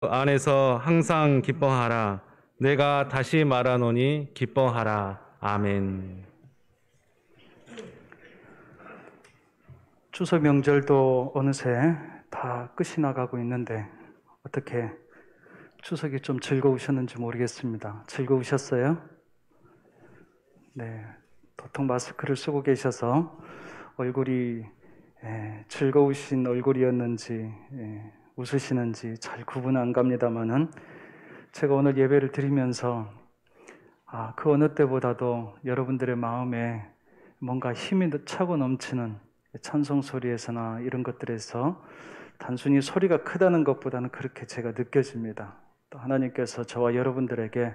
안에서 항상 기뻐하라. 내가 다시 말하노니 기뻐하라. 아멘. 추석 명절도 어느새 다 끝이 나가고 있는데 어떻게 추석이 좀 즐거우셨는지 모르겠습니다. 즐거우셨어요? 네, 도통 마스크를 쓰고 계셔서 얼굴이 즐거우신 얼굴이었는지 웃으시는지 잘 구분 안 갑니다만은 제가 오늘 예배를 드리면서 그 어느 때보다도 여러분들의 마음에 뭔가 힘이 차고 넘치는 찬송 소리에서나 이런 것들에서 단순히 소리가 크다는 것보다는 그렇게 제가 느껴집니다. 또 하나님께서 저와 여러분들에게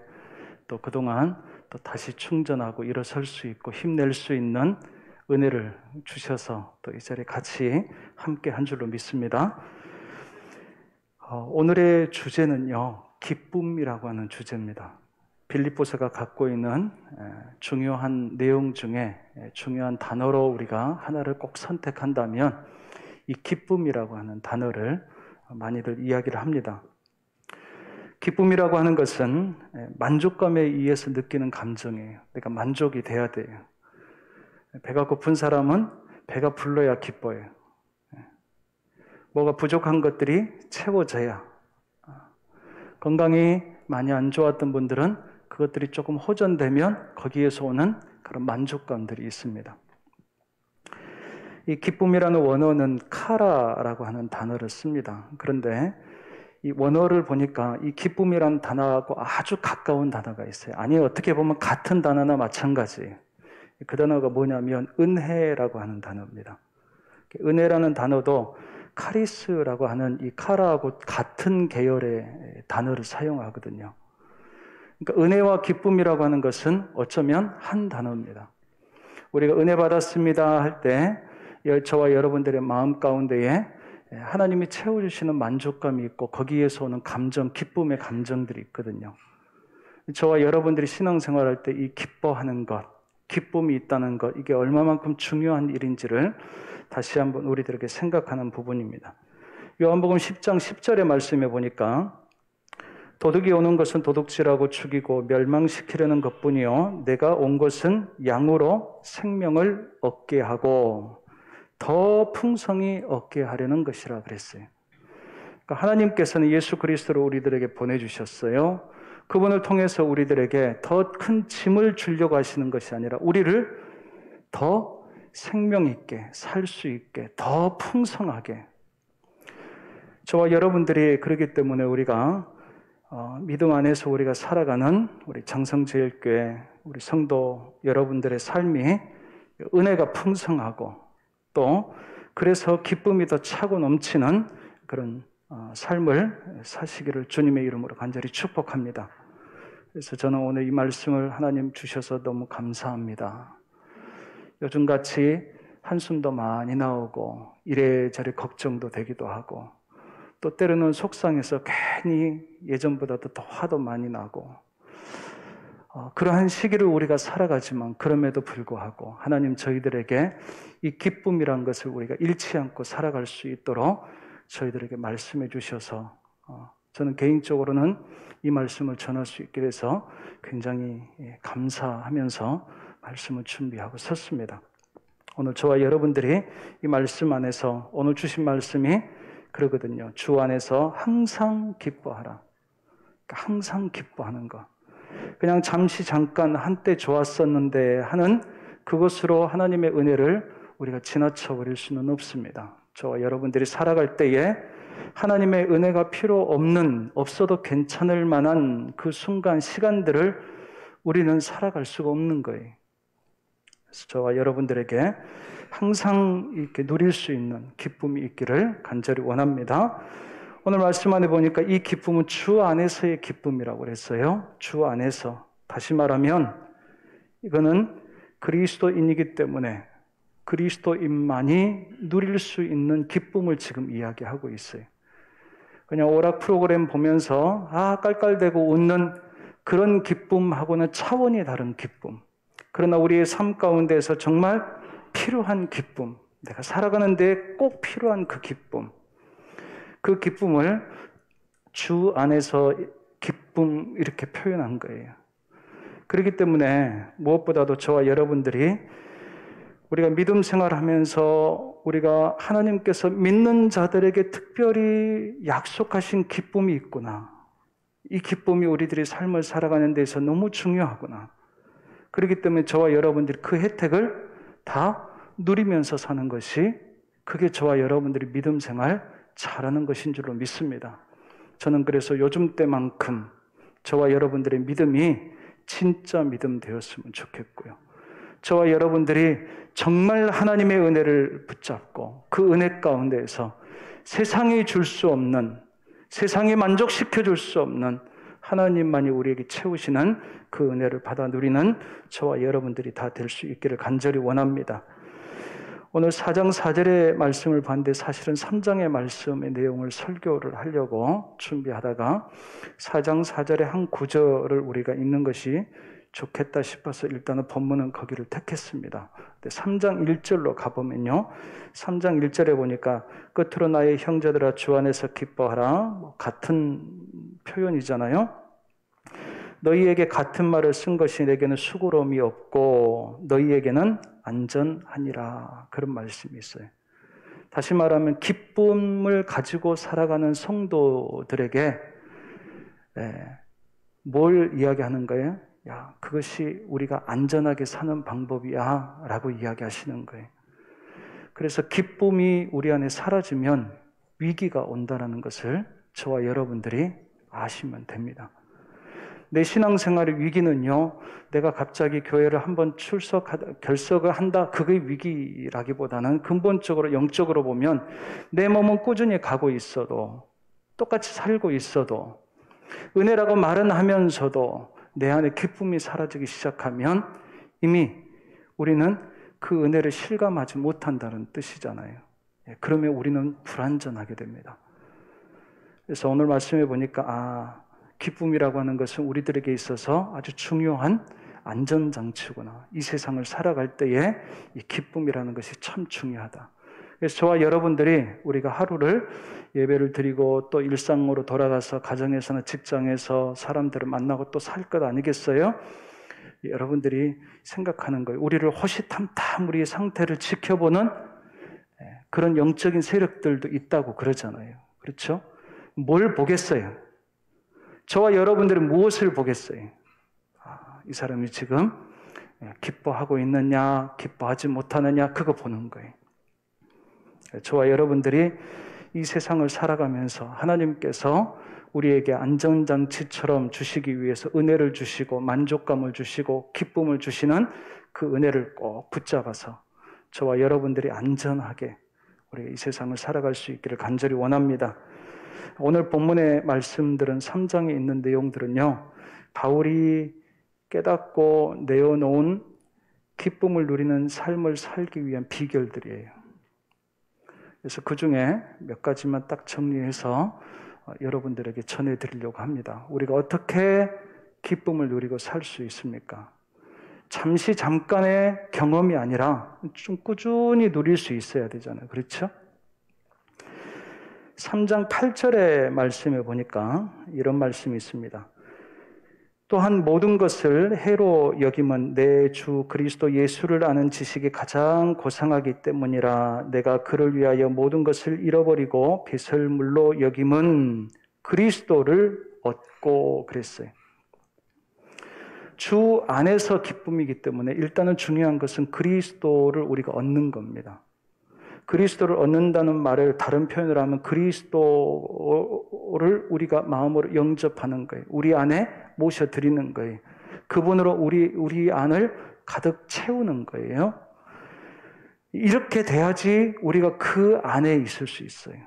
또 그동안 또 다시 충전하고 일어설 수 있고 힘낼 수 있는 은혜를 주셔서 또 이 자리에 같이 함께 한 줄로 믿습니다. 오늘의 주제는요, 기쁨이라고 하는 주제입니다. 빌립보서가 갖고 있는 중요한 내용 중에 중요한 단어로 우리가 하나를 꼭 선택한다면 이 기쁨이라고 하는 단어를 많이들 이야기를 합니다. 기쁨이라고 하는 것은 만족감에 의해서 느끼는 감정이에요. 그러니까 만족이 돼야 돼요. 배가 고픈 사람은 배가 불러야 기뻐요. 뭐가 부족한 것들이 채워져야. 건강이 많이 안 좋았던 분들은 그것들이 조금 호전되면 거기에서 오는 그런 만족감들이 있습니다. 이 기쁨이라는 원어는 카라라고 하는 단어를 씁니다. 그런데 이 원어를 보니까 이 기쁨이라는 단어하고 아주 가까운 단어가 있어요. 아니, 어떻게 보면 같은 단어나 마찬가지예요. 그 단어가 뭐냐면 은혜라고 하는 단어입니다. 은혜라는 단어도 카리스라고 하는 이 카라하고 같은 계열의 단어를 사용하거든요. 그러니까 은혜와 기쁨이라고 하는 것은 어쩌면 한 단어입니다. 우리가 은혜 받았습니다 할 때 저와 여러분들의 마음 가운데에 하나님이 채워주시는 만족감이 있고 거기에서 오는 감정, 기쁨의 감정들이 있거든요. 저와 여러분들이 신앙생활할 때 이 기뻐하는 것, 기쁨이 있다는 것, 이게 얼마만큼 중요한 일인지를 다시 한번 우리들에게 생각하는 부분입니다. 요한복음 10장 10절의 말씀에 보니까 도둑이 오는 것은 도둑질하고 죽이고 멸망시키려는 것뿐이요 내가 온 것은 양으로 생명을 얻게 하고 더 풍성히 얻게 하려는 것이라 그랬어요. 그러니까 하나님께서는 예수 그리스도를 우리들에게 보내주셨어요. 그분을 통해서 우리들에게 더 큰 짐을 주려고 하시는 것이 아니라 우리를 더 생명 있게 살 수 있게 더 풍성하게. 저와 여러분들이 그렇기 때문에 우리가 믿음 안에서 우리가 살아가는 우리 장성제일교회 우리 성도 여러분들의 삶이 은혜가 풍성하고 또 그래서 기쁨이 더 차고 넘치는 그런 삶을 사시기를 주님의 이름으로 간절히 축복합니다. 그래서 저는 오늘 이 말씀을 하나님 주셔서 너무 감사합니다. 요즘같이 한숨도 많이 나오고 이래저래 걱정도 되기도 하고 또 때로는 속상해서 괜히 예전보다도 더 화도 많이 나고 그러한 시기를 우리가 살아가지만 그럼에도 불구하고 하나님 저희들에게 이 기쁨이란 것을 우리가 잃지 않고 살아갈 수 있도록 저희들에게 말씀해 주셔서 저는 개인적으로는 이 말씀을 전할 수 있게 돼서 굉장히 감사하면서 말씀을 준비하고 섰습니다. 오늘 저와 여러분들이 이 말씀 안에서 오늘 주신 말씀이 그러거든요. 주 안에서 항상 기뻐하라. 그러니까 항상 기뻐하는 것. 그냥 잠시 잠깐 한때 좋았었는데 하는 그것으로 하나님의 은혜를 우리가 지나쳐 버릴 수는 없습니다. 저와 여러분들이 살아갈 때에 하나님의 은혜가 필요 없는, 없어도 괜찮을 만한 그 순간, 시간들을 우리는 살아갈 수가 없는 거예요. 그래서 저와 여러분들에게 항상 이렇게 누릴 수 있는 기쁨이 있기를 간절히 원합니다. 오늘 말씀 안에 보니까 이 기쁨은 주 안에서의 기쁨이라고 그랬어요. 주 안에서. 다시 말하면 이거는 그리스도인이기 때문에 그리스도인만이 누릴 수 있는 기쁨을 지금 이야기하고 있어요. 그냥 오락 프로그램 보면서 깔깔대고 웃는 그런 기쁨하고는 차원이 다른 기쁨. 그러나 우리의 삶 가운데에서 정말 필요한 기쁨, 내가 살아가는 데 꼭 필요한 그 기쁨. 그 기쁨을 주 안에서 기쁨 이렇게 표현한 거예요. 그렇기 때문에 무엇보다도 저와 여러분들이 우리가 믿음 생활하면서 우리가 하나님께서 믿는 자들에게 특별히 약속하신 기쁨이 있구나. 이 기쁨이 우리들이 삶을 살아가는 데서 너무 중요하구나. 그렇기 때문에 저와 여러분들이 그 혜택을 다 누리면서 사는 것이 그게 저와 여러분들이 믿음 생활 잘하는 것인 줄로 믿습니다. 저는 그래서 요즘 때만큼 저와 여러분들의 믿음이 진짜 믿음 되었으면 좋겠고요. 저와 여러분들이 정말 하나님의 은혜를 붙잡고 그 은혜 가운데에서 세상이 줄 수 없는, 세상이 만족시켜 줄 수 없는 하나님만이 우리에게 채우시는 그 은혜를 받아 누리는 저와 여러분들이 다 될 수 있기를 간절히 원합니다. 오늘 4장 4절의 말씀을 봤는데 사실은 3장의 말씀의 내용을 설교를 하려고 준비하다가 4장 4절의 한 구절을 우리가 읽는 것이 좋겠다 싶어서 일단은 본문은 거기를 택했습니다. 3장 1절로 가보면요. 3장 1절에 보니까 끝으로 나의 형제들아 주 안에서 기뻐하라. 같은 표현이잖아요. 너희에게 같은 말을 쓴 것이 내게는 수고로움이 없고 너희에게는 안전하니라. 그런 말씀이 있어요. 다시 말하면 기쁨을 가지고 살아가는 성도들에게 뭘 이야기하는 거예요? 야, 그것이 우리가 안전하게 사는 방법이야 라고 이야기하시는 거예요. 그래서 기쁨이 우리 안에 사라지면 위기가 온다는 것을 저와 여러분들이 아시면 됩니다. 내 신앙생활의 위기는요, 내가 갑자기 교회를 한번 결석을 한다, 그게 위기라기보다는 근본적으로 영적으로 보면 내 몸은 꾸준히 가고 있어도, 똑같이 살고 있어도, 은혜라고 말은 하면서도 내 안에 기쁨이 사라지기 시작하면 이미 우리는 그 은혜를 실감하지 못한다는 뜻이잖아요. 그러면 우리는 불안전하게 됩니다. 그래서 오늘 말씀해 보니까 기쁨이라고 하는 것은 우리들에게 있어서 아주 중요한 안전장치구나. 이 세상을 살아갈 때에 이 기쁨이라는 것이 참 중요하다. 그래서 저와 여러분들이 우리가 하루를 예배를 드리고 또 일상으로 돌아가서 가정에서나 직장에서 사람들을 만나고 또 살 것 아니겠어요? 여러분들이 생각하는 거예요. 우리를 호시탐탐 우리의 상태를 지켜보는 그런 영적인 세력들도 있다고 그러잖아요. 그렇죠? 뭘 보겠어요? 저와 여러분들은 무엇을 보겠어요? 이 사람이 지금 기뻐하고 있느냐, 기뻐하지 못하느냐, 그거 보는 거예요. 저와 여러분들이 이 세상을 살아가면서 하나님께서 우리에게 안전장치처럼 주시기 위해서 은혜를 주시고 만족감을 주시고 기쁨을 주시는 그 은혜를 꼭 붙잡아서 저와 여러분들이 안전하게 우리 이 세상을 살아갈 수 있기를 간절히 원합니다. 오늘 본문의 말씀들은 3장에 있는 내용들은요, 바울이 깨닫고 내어놓은 기쁨을 누리는 삶을 살기 위한 비결들이에요. 그래서 그 중에 몇 가지만 딱 정리해서 여러분들에게 전해드리려고 합니다. 우리가 어떻게 기쁨을 누리고 살 수 있습니까? 잠깐의 경험이 아니라 좀 꾸준히 누릴 수 있어야 되잖아요. 그렇죠? 3장 8절의 말씀에 보니까 이런 말씀이 있습니다. 또한 모든 것을 해로 여김은 내 주 그리스도 예수를 아는 지식이 가장 고상하기 때문이라. 내가 그를 위하여 모든 것을 잃어버리고 배설물로 여김은 그리스도를 얻고 그랬어요. 주 안에서 기쁨이기 때문에 일단은 중요한 것은 그리스도를 우리가 얻는 겁니다. 그리스도를 얻는다는 말을 다른 표현으로 하면 그리스도를 우리가 마음으로 영접하는 거예요. 우리 안에 모셔드리는 거예요. 그분으로 우리 안을 가득 채우는 거예요. 이렇게 돼야지 우리가 그 안에 있을 수 있어요.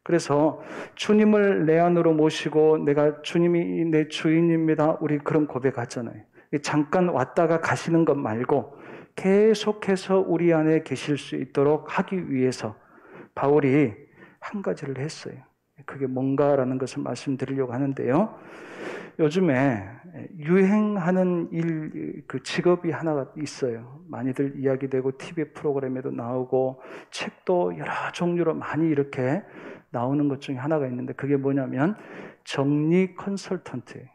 그래서 주님을 내 안으로 모시고 내가 주님이 내 주인입니다. 우리 그런 고백하잖아요. 잠깐 왔다가 가시는 것 말고 계속해서 우리 안에 계실 수 있도록 하기 위해서 바울이 한 가지를 했어요. 그게 뭔가라는 것을 말씀드리려고 하는데요. 요즘에 유행하는 그 직업이 하나가 있어요. 많이들 이야기되고 TV 프로그램에도 나오고 책도 여러 종류로 많이 이렇게 나오는 것 중에 하나가 있는데 그게 뭐냐면 정리 컨설턴트.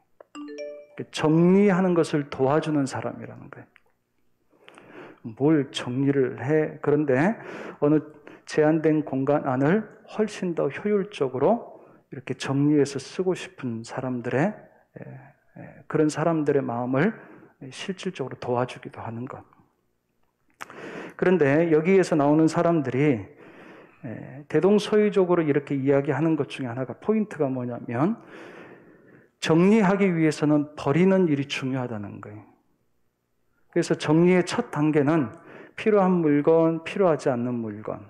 정리하는 것을 도와주는 사람이라는 거예요. 뭘 정리를 해. 그런데 어느 제한된 공간 안을 훨씬 더 효율적으로 이렇게 정리해서 쓰고 싶은 사람들의 그런 사람들의 마음을 실질적으로 도와주기도 하는 것. 그런데 여기에서 나오는 사람들이 대동소이적으로 이렇게 이야기하는 것 중에 하나가 포인트가 뭐냐면 정리하기 위해서는 버리는 일이 중요하다는 거예요. 그래서 정리의 첫 단계는 필요한 물건, 필요하지 않는 물건.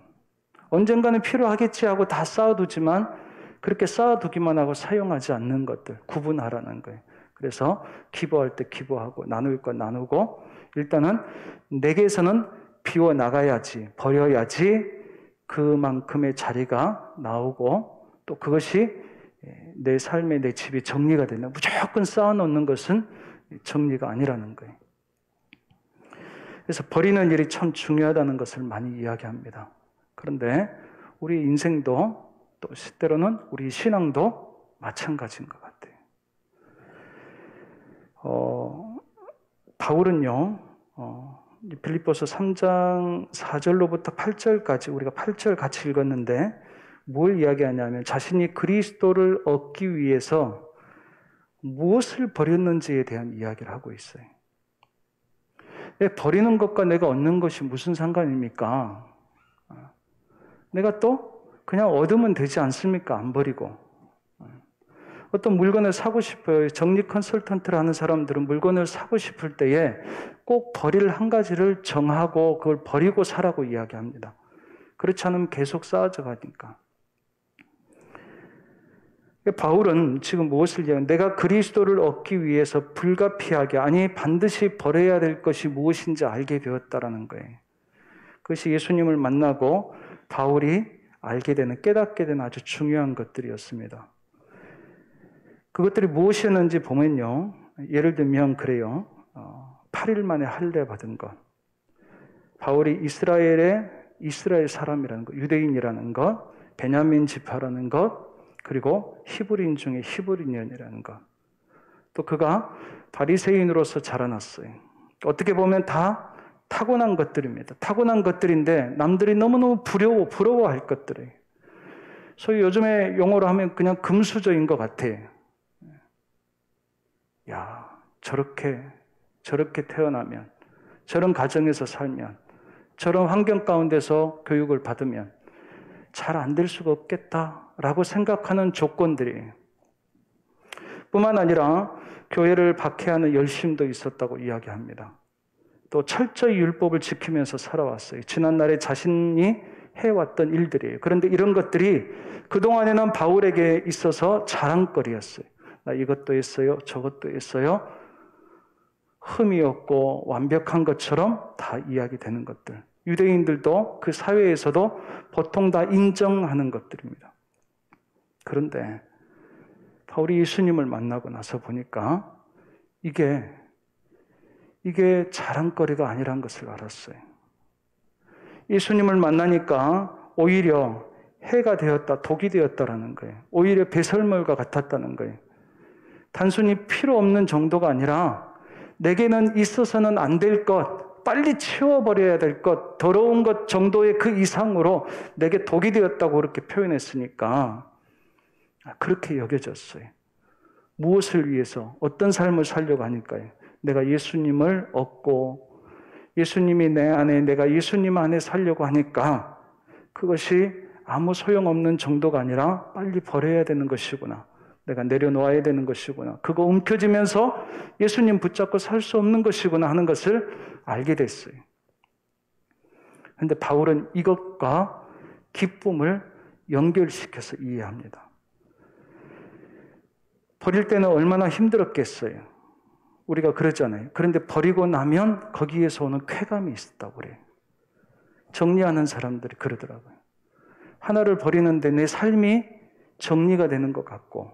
언젠가는 필요하겠지 하고 다 쌓아두지만 그렇게 쌓아두기만 하고 사용하지 않는 것들 구분하라는 거예요. 그래서 기부할 때 기부하고 나눌 건 나누고 일단은 내게서는 비워나가야지, 버려야지 그만큼의 자리가 나오고 또 그것이 내 삶의 내 집이 정리가 된다. 무조건 쌓아놓는 것은 정리가 아니라는 거예요. 그래서 버리는 일이 참 중요하다는 것을 많이 이야기합니다. 그런데 우리 인생도 또 때로는 우리 신앙도 마찬가지인 것 같아요. 바울은요, 빌립보서 3장 4절로부터 8절까지 우리가 8절 같이 읽었는데 뭘 이야기하냐면 자신이 그리스도를 얻기 위해서 무엇을 버렸는지에 대한 이야기를 하고 있어요. 버리는 것과 내가 얻는 것이 무슨 상관입니까? 내가 또 그냥 얻으면 되지 않습니까? 안 버리고. 어떤 물건을 사고 싶어요. 정리 컨설턴트를 하는 사람들은 물건을 사고 싶을 때에 꼭 버릴 한 가지를 정하고 그걸 버리고 사라고 이야기합니다. 그렇지 않으면 계속 쌓아져 가니까. 바울은 지금 무엇을 이야기하냐? 내가 그리스도를 얻기 위해서 불가피하게 아니 반드시 버려야 될 것이 무엇인지 알게 되었다라는 거예요. 그것이 예수님을 만나고 바울이 알게 되는 깨닫게 되는 아주 중요한 것들이었습니다. 그것들이 무엇이었는지 보면요. 예를 들면 그래요. 8일 만에 할례 받은 것. 바울이 이스라엘 사람이라는 것, 유대인이라는 것, 베냐민 지파라는 것, 그리고 히브리인 중에 히브리인이라는 것. 또 그가 바리새인으로서 자라났어요. 어떻게 보면 다 타고난 것들입니다. 타고난 것들인데 남들이 너무너무 부러워할 것들이에요. 소위 요즘에 용어로 하면 그냥 금수저인 것 같아요. 야, 저렇게 태어나면, 저런 가정에서 살면, 저런 환경 가운데서 교육을 받으면 잘 안 될 수가 없겠다라고 생각하는 조건들이에요. 뿐만 아니라 교회를 박해하는 열심도 있었다고 이야기합니다. 또 철저히 율법을 지키면서 살아왔어요. 지난날에 자신이 해왔던 일들이에요. 그런데 이런 것들이 그동안에는 바울에게 있어서 자랑거리였어요. 나 이것도 했어요. 저것도 했어요. 흠이 없고 완벽한 것처럼 다 이야기되는 것들. 유대인들도 그 사회에서도 보통 다 인정하는 것들입니다. 그런데 바울이 예수님을 만나고 나서 보니까 이게 자랑거리가 아니란 것을 알았어요. 예수님을 만나니까 오히려 해가 되었다, 독이 되었다라는 거예요. 오히려 배설물과 같았다는 거예요. 단순히 필요 없는 정도가 아니라 내게는 있어서는 안 될 것, 빨리 치워버려야 될 것, 더러운 것 정도의 그 이상으로 내게 독이 되었다고 그렇게 표현했으니까 그렇게 여겨졌어요. 무엇을 위해서, 어떤 삶을 살려고 하니까요. 내가 예수님을 얻고 예수님이 내 안에, 내가 예수님 안에 살려고 하니까 그것이 아무 소용없는 정도가 아니라 빨리 버려야 되는 것이구나. 내가 내려놓아야 되는 것이구나. 그거 움켜쥐면서 예수님 붙잡고 살 수 없는 것이구나 하는 것을 알게 됐어요. 그런데 바울은 이것과 기쁨을 연결시켜서 이해합니다. 버릴 때는 얼마나 힘들었겠어요. 우리가 그러잖아요. 그런데 버리고 나면 거기에서 오는 쾌감이 있었다고 그래요. 정리하는 사람들이 그러더라고요. 하나를 버리는데 내 삶이 정리가 되는 것 같고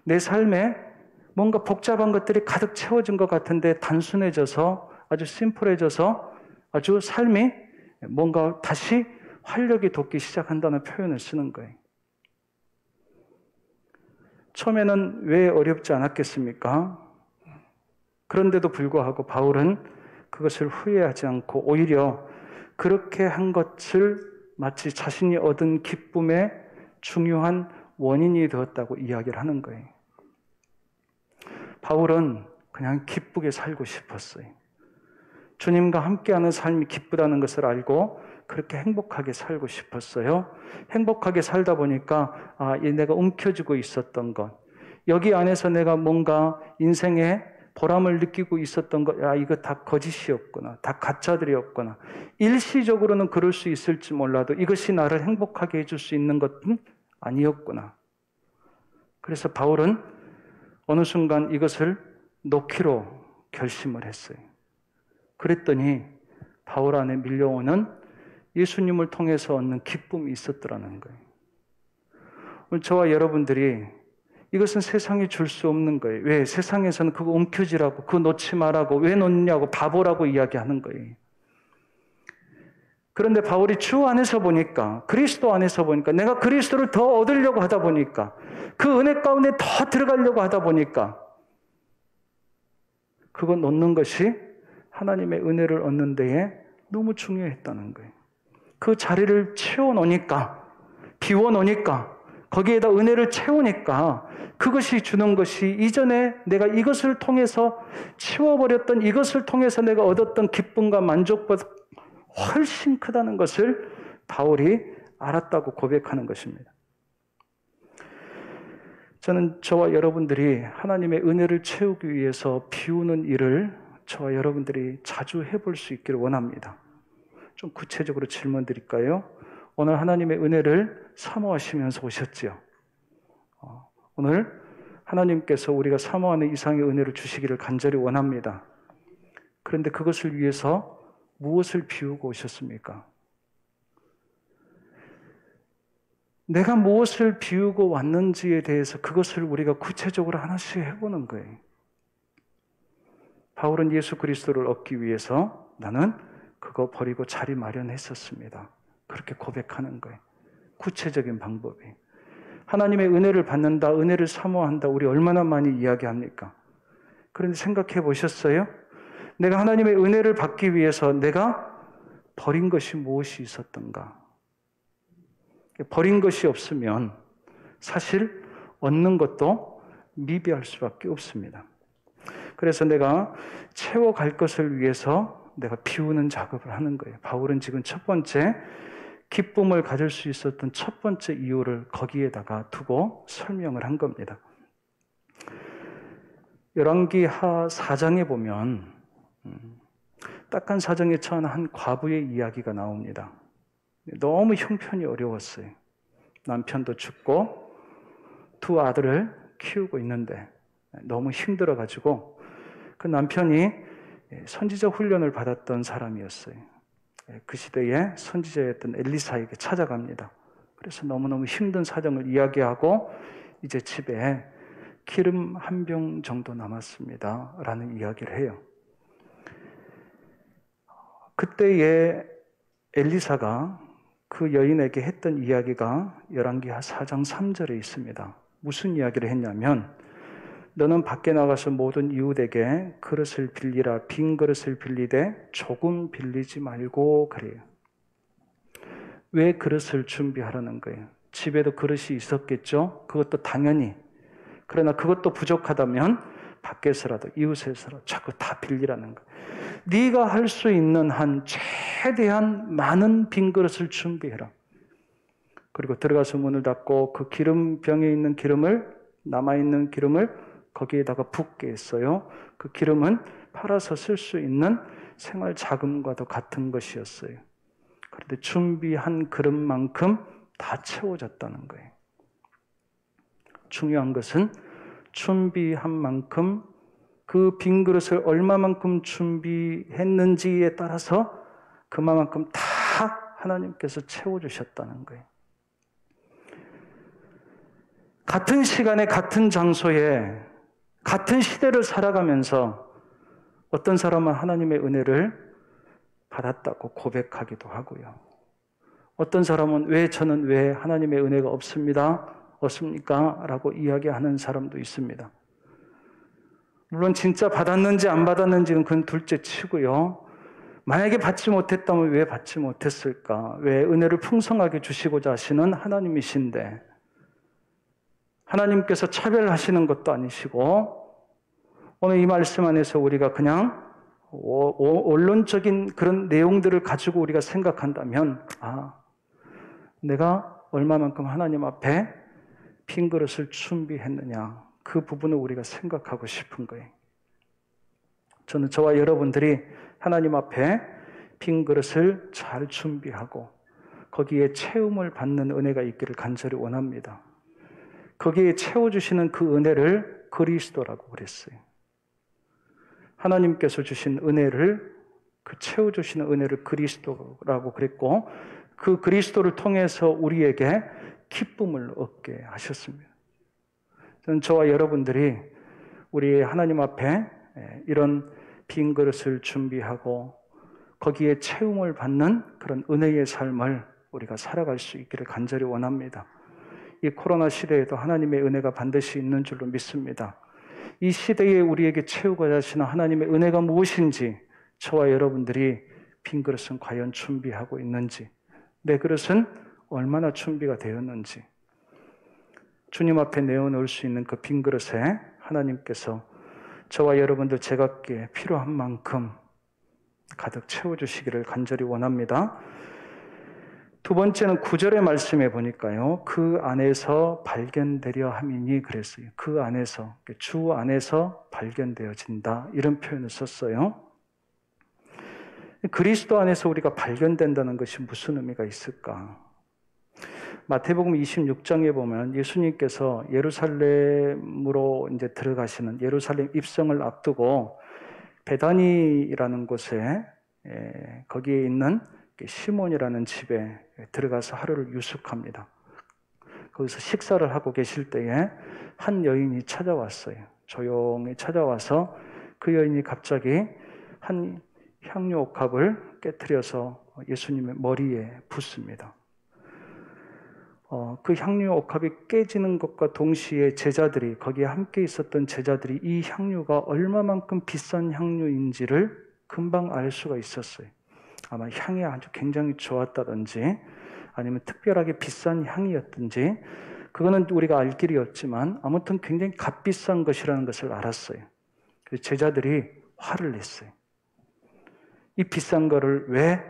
내 삶에 뭔가 복잡한 것들이 가득 채워진 것 같은데 단순해져서 아주 심플해져서 아주 삶이 뭔가 다시 활력이 돋기 시작한다는 표현을 쓰는 거예요. 처음에는 왜 어렵지 않았겠습니까? 그런데도 불구하고 바울은 그것을 후회하지 않고 오히려 그렇게 한 것을 마치 자신이 얻은 기쁨의 중요한 원인이 되었다고 이야기를 하는 거예요. 바울은 그냥 기쁘게 살고 싶었어요. 주님과 함께하는 삶이 기쁘다는 것을 알고 그렇게 행복하게 살고 싶었어요. 행복하게 살다 보니까 내가 움켜쥐고 있었던 것, 여기 안에서 내가 뭔가 인생에 보람을 느끼고 있었던 것, 이거 다 거짓이었구나, 다 가짜들이었구나. 일시적으로는 그럴 수 있을지 몰라도 이것이 나를 행복하게 해줄 수 있는 것은 아니었구나. 그래서 바울은 어느 순간 이것을 놓기로 결심을 했어요. 그랬더니 바울 안에 밀려오는 예수님을 통해서 얻는 기쁨이 있었더라는 거예요. 오늘 저와 여러분들이 이것은 세상이 줄 수 없는 거예요. 왜? 세상에서는 그거 움켜쥐라고, 그거 놓지 말라고, 왜 놓냐고, 바보라고 이야기하는 거예요. 그런데 바울이 주 안에서 보니까, 그리스도 안에서 보니까, 내가 그리스도를 더 얻으려고 하다 보니까, 그 은혜 가운데 더 들어가려고 하다 보니까, 그거 놓는 것이 하나님의 은혜를 얻는 데에 너무 중요했다는 거예요. 그 자리를 채워놓으니까, 비워놓으니까, 거기에다 은혜를 채우니까 그것이 주는 것이 이전에 내가 이것을 통해서 치워버렸던 이것을 통해서 내가 얻었던 기쁨과 만족보다 훨씬 크다는 것을 바울이 알았다고 고백하는 것입니다. 저는 저와 여러분들이 하나님의 은혜를 채우기 위해서 비우는 일을 저와 여러분들이 자주 해볼 수 있기를 원합니다. 좀 구체적으로 질문 드릴까요? 오늘 하나님의 은혜를 사모하시면서 오셨지요. 오늘 하나님께서 우리가 사모하는 이상의 은혜를 주시기를 간절히 원합니다. 그런데 그것을 위해서 무엇을 비우고 오셨습니까? 내가 무엇을 비우고 왔는지에 대해서 그것을 우리가 구체적으로 하나씩 해보는 거예요. 바울은 예수 그리스도를 얻기 위해서 나는 그거 버리고 자리 마련했었습니다. 그렇게 고백하는 거예요. 구체적인 방법이. 하나님의 은혜를 받는다, 은혜를 사모한다, 우리 얼마나 많이 이야기합니까? 그런데 생각해 보셨어요? 내가 하나님의 은혜를 받기 위해서 내가 버린 것이 무엇이 있었던가? 버린 것이 없으면 사실 얻는 것도 미비할 수밖에 없습니다. 그래서 내가 채워갈 것을 위해서 내가 비우는 작업을 하는 거예요. 바울은 지금 첫 번째 기쁨을 가질 수 있었던 첫 번째 이유를 거기에다가 두고 설명을 한 겁니다. 열왕기하 4장에 보면 딱한 사정에 처한 한 과부의 이야기가 나옵니다. 너무 형편이 어려웠어요. 남편도 죽고 두 아들을 키우고 있는데 너무 힘들어가지고 그 남편이 선지자 훈련을 받았던 사람이었어요. 그 시대에 선지자였던 엘리사에게 찾아갑니다. 그래서 너무너무 힘든 사정을 이야기하고 이제 집에 기름 한 병 정도 남았습니다. 라는 이야기를 해요. 그때에 엘리사가 그 여인에게 했던 이야기가 열왕기하 4장 3절에 있습니다. 무슨 이야기를 했냐면 너는 밖에 나가서 모든 이웃에게 그릇을 빌리라. 빈 그릇을 빌리되 조금 빌리지 말고 그래요. 왜 그릇을 준비하라는 거예요? 집에도 그릇이 있었겠죠? 그것도 당연히. 그러나 그것도 부족하다면 밖에서라도 이웃에서라도 자꾸 다 빌리라는 거예요. 네가 할 수 있는 한 최대한 많은 빈 그릇을 준비해라. 그리고 들어가서 문을 닫고 그 기름병에 있는 기름을 남아있는 기름을 거기에다가 붓게 했어요. 그 기름은 팔아서 쓸 수 있는 생활 자금과도 같은 것이었어요. 그런데 준비한 그릇만큼 다 채워졌다는 거예요. 중요한 것은 준비한 만큼 그 빈 그릇을 얼마만큼 준비했는지에 따라서 그만큼 다 하나님께서 채워주셨다는 거예요. 같은 시간에 같은 장소에 같은 시대를 살아가면서 어떤 사람은 하나님의 은혜를 받았다고 고백하기도 하고요. 어떤 사람은 저는 왜 하나님의 은혜가 없습니까? 라고 이야기하는 사람도 있습니다. 물론 진짜 받았는지 안 받았는지는 그건 둘째 치고요. 만약에 받지 못했다면 왜 받지 못했을까? 왜 은혜를 풍성하게 주시고자 하시는 하나님이신데 하나님께서 차별하시는 것도 아니시고 오늘 이 말씀 안에서 우리가 그냥 원론적인 그런 내용들을 가지고 우리가 생각한다면 내가 얼마만큼 하나님 앞에 빈 그릇을 준비했느냐 그 부분을 우리가 생각하고 싶은 거예요. 저는 저와 여러분들이 하나님 앞에 빈 그릇을 잘 준비하고 거기에 채움을 받는 은혜가 있기를 간절히 원합니다. 거기에 채워주시는 그 은혜를 그리스도라고 그랬어요. 하나님께서 주신 은혜를 채워주시는 은혜를 그리스도라고 그랬고 그 그리스도를 통해서 우리에게 기쁨을 얻게 하셨습니다. 저는 저와 여러분들이 우리 하나님 앞에 이런 빈 그릇을 준비하고 거기에 채움을 받는 그런 은혜의 삶을 우리가 살아갈 수 있기를 간절히 원합니다. 이 코로나 시대에도 하나님의 은혜가 반드시 있는 줄로 믿습니다. 이 시대에 우리에게 채우고자 하시는 하나님의 은혜가 무엇인지 저와 여러분들이 빈 그릇은 과연 준비하고 있는지 내 그릇은 얼마나 준비가 되었는지 주님 앞에 내어놓을 수 있는 그 빈 그릇에 하나님께서 저와 여러분들 제각기에 필요한 만큼 가득 채워주시기를 간절히 원합니다. 두 번째는 9절의 말씀에 보니까요. 그 안에서 발견되려 함이니 그랬어요. 그 안에서, 주 안에서 발견되어진다. 이런 표현을 썼어요. 그리스도 안에서 우리가 발견된다는 것이 무슨 의미가 있을까? 마태복음 26장에 보면 예수님께서 예루살렘으로 이제 들어가시는 예루살렘 입성을 앞두고 베다니라는 곳에 거기에 있는 시몬이라는 집에 들어가서 하루를 유숙합니다. 거기서 식사를 하고 계실 때에 한 여인이 찾아왔어요. 조용히 찾아와서 그 여인이 갑자기 한 향유 옥합을 깨트려서 예수님의 머리에 붓습니다. 그 향유 옥합이 깨지는 것과 동시에 제자들이 거기에 함께 있었던 제자들이 이 향유가 얼마만큼 비싼 향유인지를 금방 알 수가 있었어요. 아마 향이 아주 굉장히 좋았다든지 아니면 특별하게 비싼 향이었든지 그거는 우리가 알 길이 없지만 아무튼 굉장히 값비싼 것이라는 것을 알았어요. 그래서 제자들이 화를 냈어요. 이 비싼 거를 왜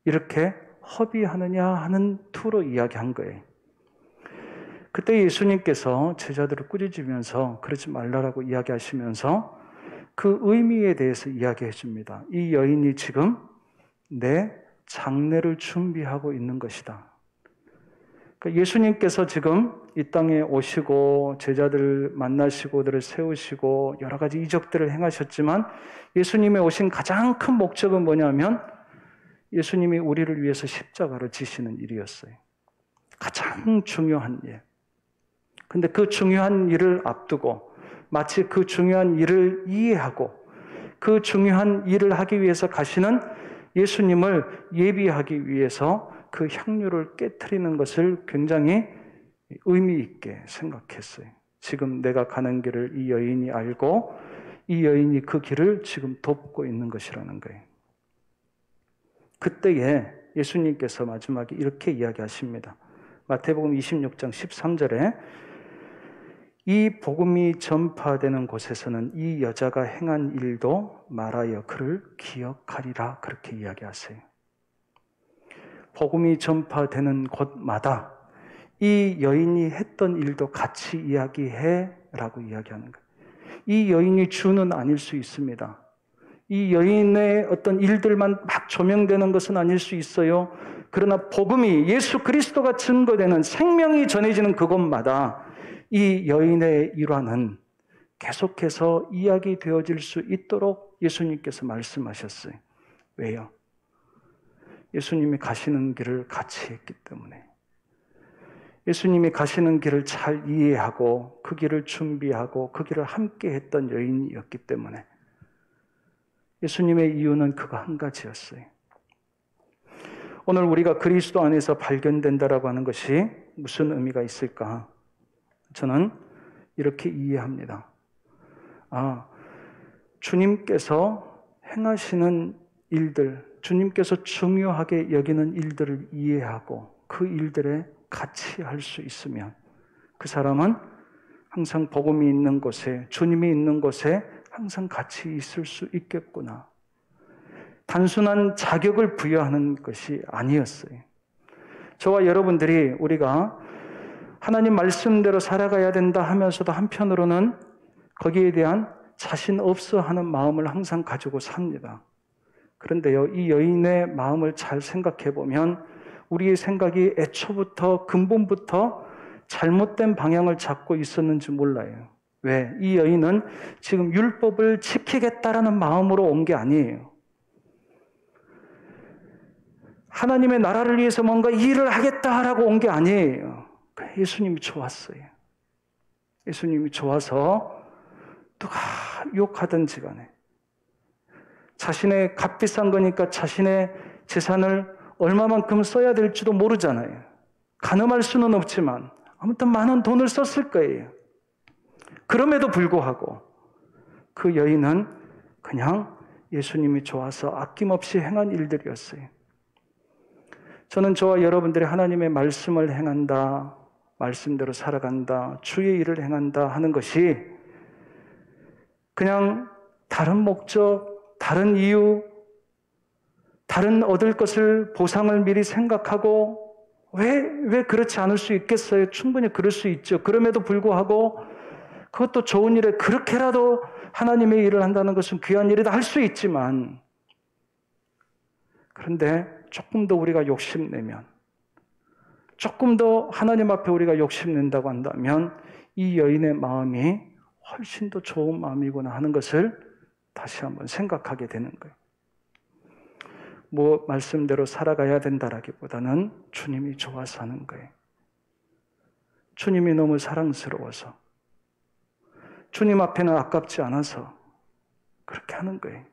이렇게 허비하느냐 하는 투로 이야기한 거예요. 그때 예수님께서 제자들을 꾸짖으면서 그러지 말라라고 이야기하시면서 그 의미에 대해서 이야기해 줍니다. 이 여인이 지금 내 장례를 준비하고 있는 것이다. 그러니까 예수님께서 지금 이 땅에 오시고 제자들을 만나시고 그들을 세우시고 여러 가지 이적들을 행하셨지만 예수님의 오신 가장 큰 목적은 뭐냐면 예수님이 우리를 위해서 십자가를 지시는 일이었어요. 가장 중요한 일. 근데 그 중요한 일을 앞두고 마치 그 중요한 일을 이해하고 그 중요한 일을 하기 위해서 가시는 예수님을 예비하기 위해서 그 향유를 깨트리는 것을 굉장히 의미 있게 생각했어요. 지금 내가 가는 길을 이 여인이 알고 이 여인이 그 길을 지금 돕고 있는 것이라는 거예요. 그때에 예수님께서 마지막에 이렇게 이야기하십니다. 마태복음 26장 13절에 이 복음이 전파되는 곳에서는 이 여자가 행한 일도 말하여 그를 기억하리라 그렇게 이야기하세요. 복음이 전파되는 곳마다 이 여인이 했던 일도 같이 이야기해라고 이야기하는 거예요. 이 여인이 주는 아닐 수 있습니다. 이 여인의 어떤 일들만 막 조명되는 것은 아닐 수 있어요. 그러나 복음이 예수 그리스도가 증거되는 생명이 전해지는 그곳마다 이 여인의 일화는 계속해서 이야기되어질 수 있도록 예수님께서 말씀하셨어요. 왜요? 예수님이 가시는 길을 같이 했기 때문에. 예수님이 가시는 길을 잘 이해하고 그 길을 준비하고 그 길을 함께 했던 여인이었기 때문에 예수님의 이유는 그거 한 가지였어요. 오늘 우리가 그리스도 안에서 발견된다라고 하는 것이 무슨 의미가 있을까? 저는 이렇게 이해합니다. 주님께서 행하시는 일들, 주님께서 중요하게 여기는 일들을 이해하고 그 일들에 같이 할 수 있으면 그 사람은 항상 복음이 있는 곳에, 주님이 있는 곳에 항상 같이 있을 수 있겠구나. 단순한 자격을 부여하는 것이 아니었어요. 저와 여러분들이 우리가 하나님 말씀대로 살아가야 된다 하면서도 한편으로는 거기에 대한 자신 없어 하는 마음을 항상 가지고 삽니다. 그런데요, 이 여인의 마음을 잘 생각해 보면 우리의 생각이 애초부터 근본부터 잘못된 방향을 잡고 있었는지 몰라요. 왜? 이 여인은 지금 율법을 지키겠다라는 마음으로 온 게 아니에요. 하나님의 나라를 위해서 뭔가 일을 하겠다라고 온 게 아니에요. 예수님이 좋았어요. 예수님이 좋아서 누가 욕하든지 간에 자신의 값비싼 거니까 자신의 재산을 얼마만큼 써야 될지도 모르잖아요. 가늠할 수는 없지만 아무튼 많은 돈을 썼을 거예요. 그럼에도 불구하고 그 여인은 그냥 예수님이 좋아서 아낌없이 행한 일들이었어요. 저는 저와 여러분들이 하나님의 말씀을 행한다, 말씀대로 살아간다, 주의 일을 행한다 하는 것이 그냥 다른 목적, 다른 이유, 다른 얻을 것을 보상을 미리 생각하고 왜 그렇지 않을 수 있겠어요? 충분히 그럴 수 있죠. 그럼에도 불구하고 그것도 좋은 일에 그렇게라도 하나님의 일을 한다는 것은 귀한 일이다 할 수 있지만 그런데 조금 더 우리가 욕심내면 조금 더 하나님 앞에 우리가 욕심낸다고 한다면 이 여인의 마음이 훨씬 더 좋은 마음이구나 하는 것을 다시 한번 생각하게 되는 거예요. 뭐 말씀대로 살아가야 된다라기보다는 주님이 좋아서 하는 거예요. 주님이 너무 사랑스러워서 주님 앞에는 아깝지 않아서 그렇게 하는 거예요.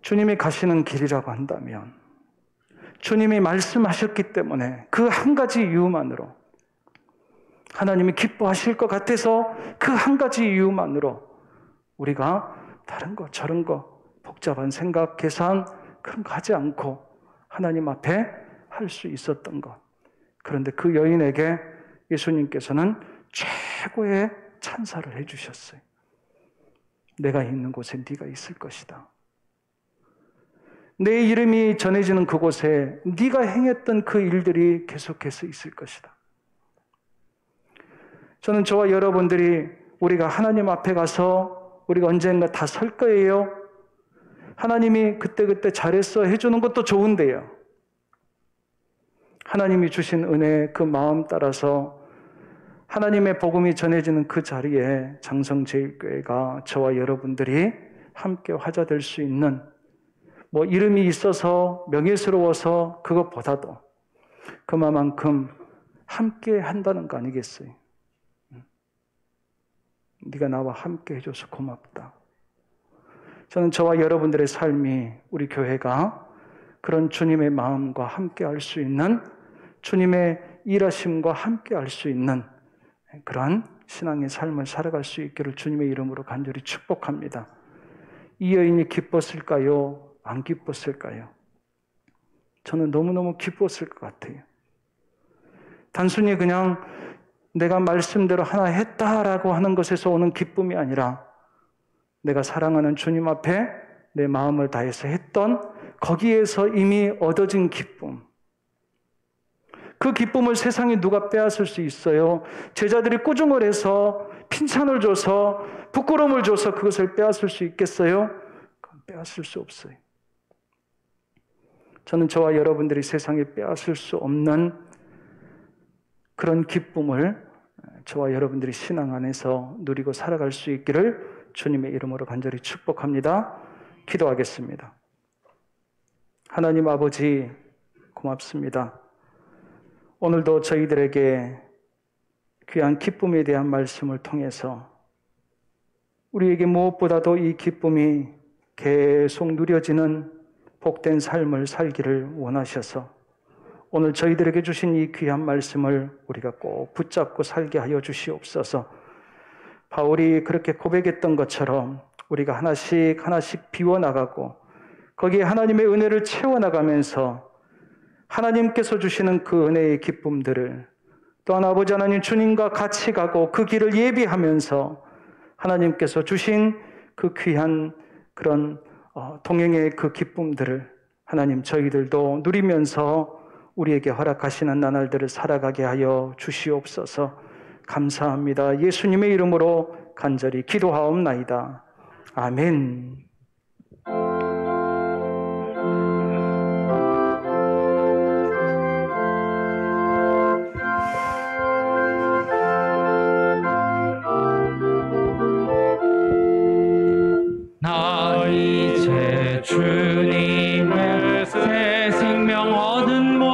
주님이 가시는 길이라고 한다면 주님이 말씀하셨기 때문에 그 한 가지 이유만으로 하나님이 기뻐하실 것 같아서 그 한 가지 이유만으로 우리가 다른 거 저런 거 복잡한 생각, 계산 그런 거 하지 않고 하나님 앞에 할 수 있었던 것. 그런데 그 여인에게 예수님께서는 최고의 찬사를 해주셨어요. 내가 있는 곳에 네가 있을 것이다. 내 이름이 전해지는 그곳에 네가 행했던 그 일들이 계속해서 있을 것이다. 저는 저와 여러분들이 우리가 하나님 앞에 가서 우리가 언젠가 다 설 거예요. 하나님이 그때그때 잘했어 해주는 것도 좋은데요. 하나님이 주신 은혜 그 마음 따라서 하나님의 복음이 전해지는 그 자리에 장성제일교회가 저와 여러분들이 함께 화자될 수 있는 뭐 이름이 있어서 명예스러워서 그것보다도 그만큼 함께 한다는 거 아니겠어요? 네가 나와 함께 해줘서 고맙다. 저는 저와 여러분들의 삶이 우리 교회가 그런 주님의 마음과 함께 할 수 있는 주님의 일하심과 함께 할 수 있는 그런 신앙의 삶을 살아갈 수 있기를 주님의 이름으로 간절히 축복합니다. 이 여인이 기뻤을까요? 안 기뻤을까요? 저는 너무너무 기뻤을 것 같아요. 단순히 그냥 내가 말씀대로 하나 했다라고 하는 것에서 오는 기쁨이 아니라 내가 사랑하는 주님 앞에 내 마음을 다해서 했던 거기에서 이미 얻어진 기쁨. 그 기쁨을 세상에 누가 빼앗을 수 있어요? 제자들이 꾸중을 해서 핀찬을 줘서 부끄러움을 줘서 그것을 빼앗을 수 있겠어요? 그건 빼앗을 수 없어요. 저는 저와 여러분들이 세상에 빼앗을 수 없는 그런 기쁨을 저와 여러분들이 신앙 안에서 누리고 살아갈 수 있기를 주님의 이름으로 간절히 축복합니다. 기도하겠습니다. 하나님 아버지 고맙습니다. 오늘도 저희들에게 귀한 기쁨에 대한 말씀을 통해서 우리에게 무엇보다도 이 기쁨이 계속 누려지는 복된 삶을 살기를 원하셔서 오늘 저희들에게 주신 이 귀한 말씀을 우리가 꼭 붙잡고 살게 하여 주시옵소서. 바울이 그렇게 고백했던 것처럼 우리가 하나씩 하나씩 비워나가고 거기에 하나님의 은혜를 채워나가면서 하나님께서 주시는 그 은혜의 기쁨들을 또한 아버지 하나님 주님과 같이 가고 그 길을 예비하면서 하나님께서 주신 그 귀한 그런 동행의 그 기쁨들을 하나님 저희들도 누리면서 우리에게 허락하시는 나날들을 살아가게 하여 주시옵소서. 감사합니다. 예수님의 이름으로 간절히 기도하옵나이다. 아멘. 나 이제 주님의 새 생명 얻은 몸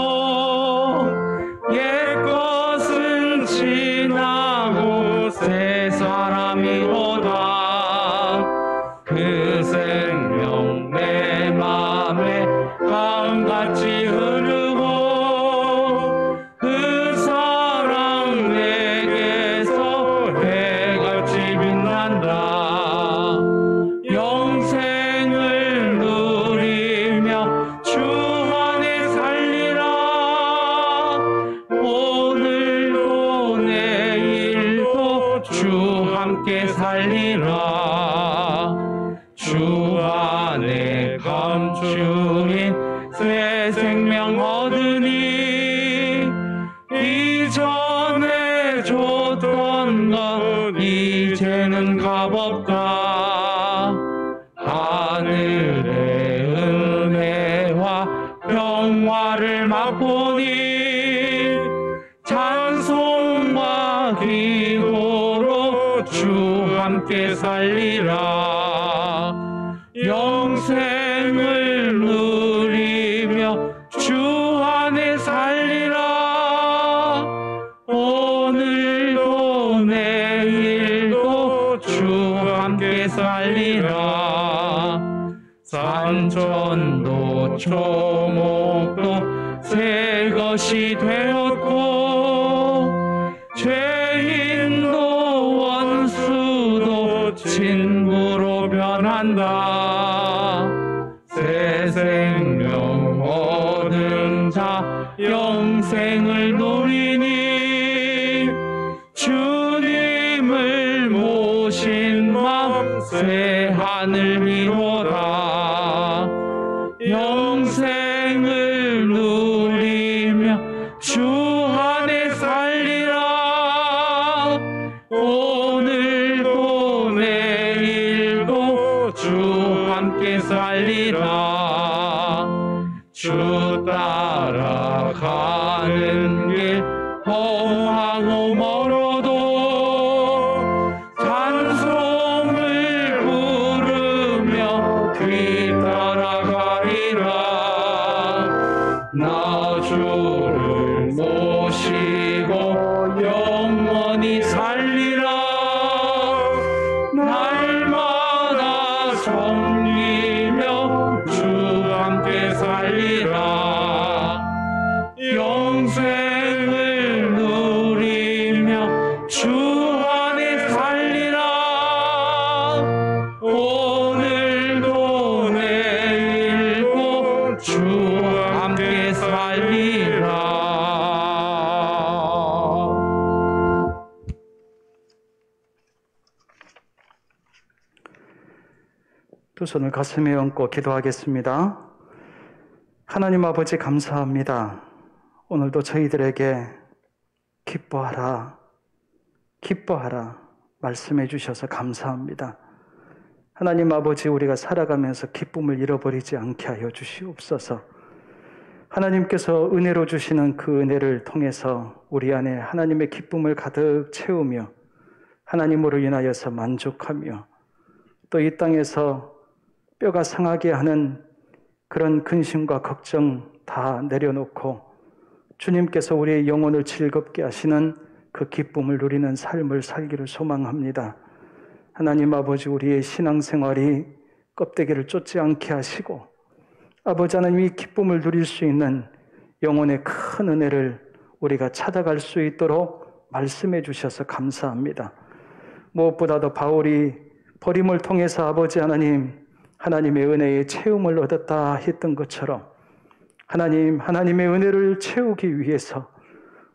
옛 것은 지나고 새 사람이로다. 그 생명 내 맘에 강같이 흐르고 그 사랑 내게서 해같이 빛난다. 영생을 누리며 주 안에 살리라. 오늘도 내일도 주 함께 살리라. 주 안에 감추인 새 생명 얻으니 이전에 줬던 것 이제는 값없다. 하늘의 은혜와 평화를 맛보니 찬송과 기도로 주 함께 살리라. 영생을 누리며 주 안에 살리라. 오늘도 내일도 주 함께 살리라. 산천도 초목도 새 것이 되었고 죄인도 원수도 친구로 변한다. 새 생명 얻은 자 영생을 누리니 주님을 모신 맘 새 하늘 위로다. 영생을 누리며 주 안에 살리라. 오늘도 내일도 주 함께 살리라. 주 따라가는 길 험하고 멀어도 찬송을 부르며 뒤따라가리라. 나 주를 모시고 영원히 살리라. 날마다 섬기며 주 함께 살리라. 영생을 누리며 주 안에 살리라. 오늘도 내일도 주 함께 살리라. 두 손을 가슴에 얹고 기도하겠습니다. 하나님 아버지 감사합니다. 오늘도 저희들에게 기뻐하라, 기뻐하라 말씀해 주셔서 감사합니다. 하나님 아버지 우리가 살아가면서 기쁨을 잃어버리지 않게 하여 주시옵소서. 하나님께서 은혜로 주시는 그 은혜를 통해서 우리 안에 하나님의 기쁨을 가득 채우며 하나님으로 인하여서 만족하며 또 이 땅에서 뼈가 상하게 하는 그런 근심과 걱정 다 내려놓고 주님께서 우리의 영혼을 즐겁게 하시는 그 기쁨을 누리는 삶을 살기를 소망합니다. 하나님 아버지, 우리의 신앙생활이 껍데기를 쫓지 않게 하시고 아버지 하나님, 이 기쁨을 누릴 수 있는 영혼의 큰 은혜를 우리가 찾아갈 수 있도록 말씀해 주셔서 감사합니다. 무엇보다도 바울이 버림을 통해서 아버지 하나님, 하나님의 은혜의 체험을 얻었다 했던 것처럼 하나님의 은혜를 채우기 위해서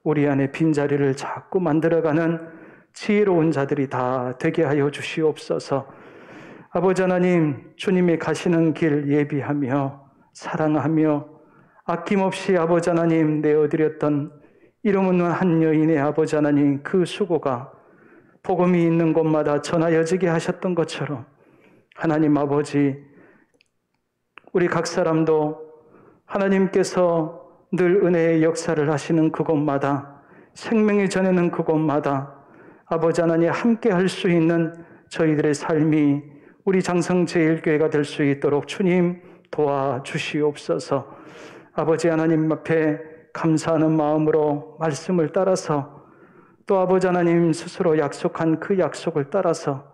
우리 안에 빈자리를 자꾸 만들어가는 지혜로운 자들이 다 되게 하여 주시옵소서. 아버지 하나님, 주님이 가시는 길 예비하며 사랑하며 아낌없이 아버지 하나님 내어드렸던 이름 없는 한 여인의 아버지 하나님, 그 수고가 복음이 있는 곳마다 전하여지게 하셨던 것처럼 하나님 아버지, 우리 각 사람도 하나님께서 늘 은혜의 역사를 하시는 그곳마다, 생명이 전하는 그곳마다 아버지 하나님 함께 할 수 있는 저희들의 삶이 우리 장성제일교회가 될 수 있도록 주님 도와주시옵소서. 아버지 하나님 앞에 감사하는 마음으로 말씀을 따라서 또 아버지 하나님 스스로 약속한 그 약속을 따라서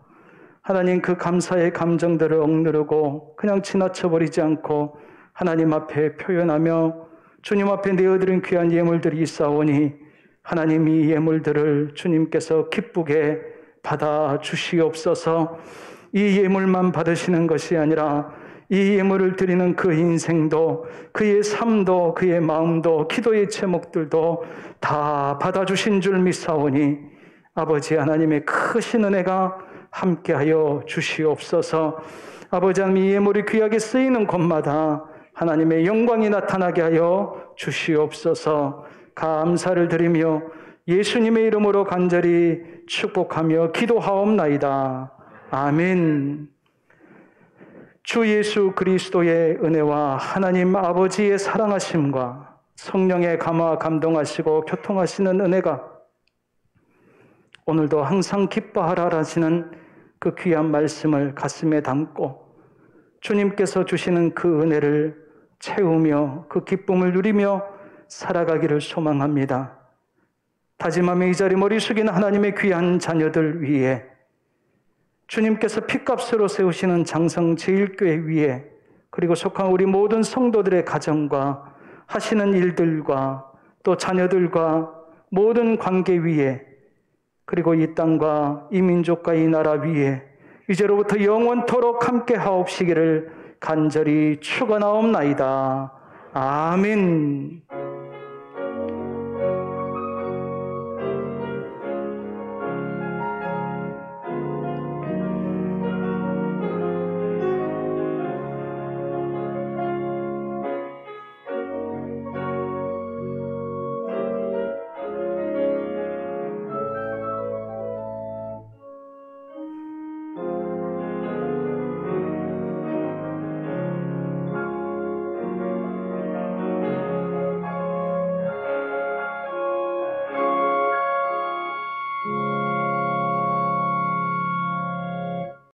하나님 그 감사의 감정들을 억누르고 그냥 지나쳐버리지 않고 하나님 앞에 표현하며 주님 앞에 내어드린 귀한 예물들이 있사오니 하나님, 이 예물들을 주님께서 기쁘게 받아주시옵소서. 이 예물만 받으시는 것이 아니라 이 예물을 드리는 그 인생도, 그의 삶도, 그의 마음도, 기도의 제목들도 다 받아주신 줄 믿사오니 아버지 하나님의 크신 은혜가 함께하여 주시옵소서. 아버지 하나님, 이 예물이 귀하게 쓰이는 곳마다 하나님의 영광이 나타나게 하여 주시옵소서. 감사를 드리며 예수님의 이름으로 간절히 축복하며 기도하옵나이다. 아멘. 주 예수 그리스도의 은혜와 하나님 아버지의 사랑하심과 성령의 감화 감동하시고 교통하시는 은혜가 오늘도 항상 기뻐하라 하시는 그 귀한 말씀을 가슴에 담고 주님께서 주시는 그 은혜를 채우며 그 기쁨을 누리며 살아가기를 소망합니다. 다짐하며 이 자리 머리 숙이는 하나님의 귀한 자녀들 위에, 주님께서 핏값으로 세우시는 장성제일교회 위에, 그리고 속한 우리 모든 성도들의 가정과 하시는 일들과 또 자녀들과 모든 관계 위에, 그리고 이 땅과 이 민족과 이 나라 위에 이제로부터 영원토록 함께 하옵시기를 간절히 축원하옵나이다. 아멘.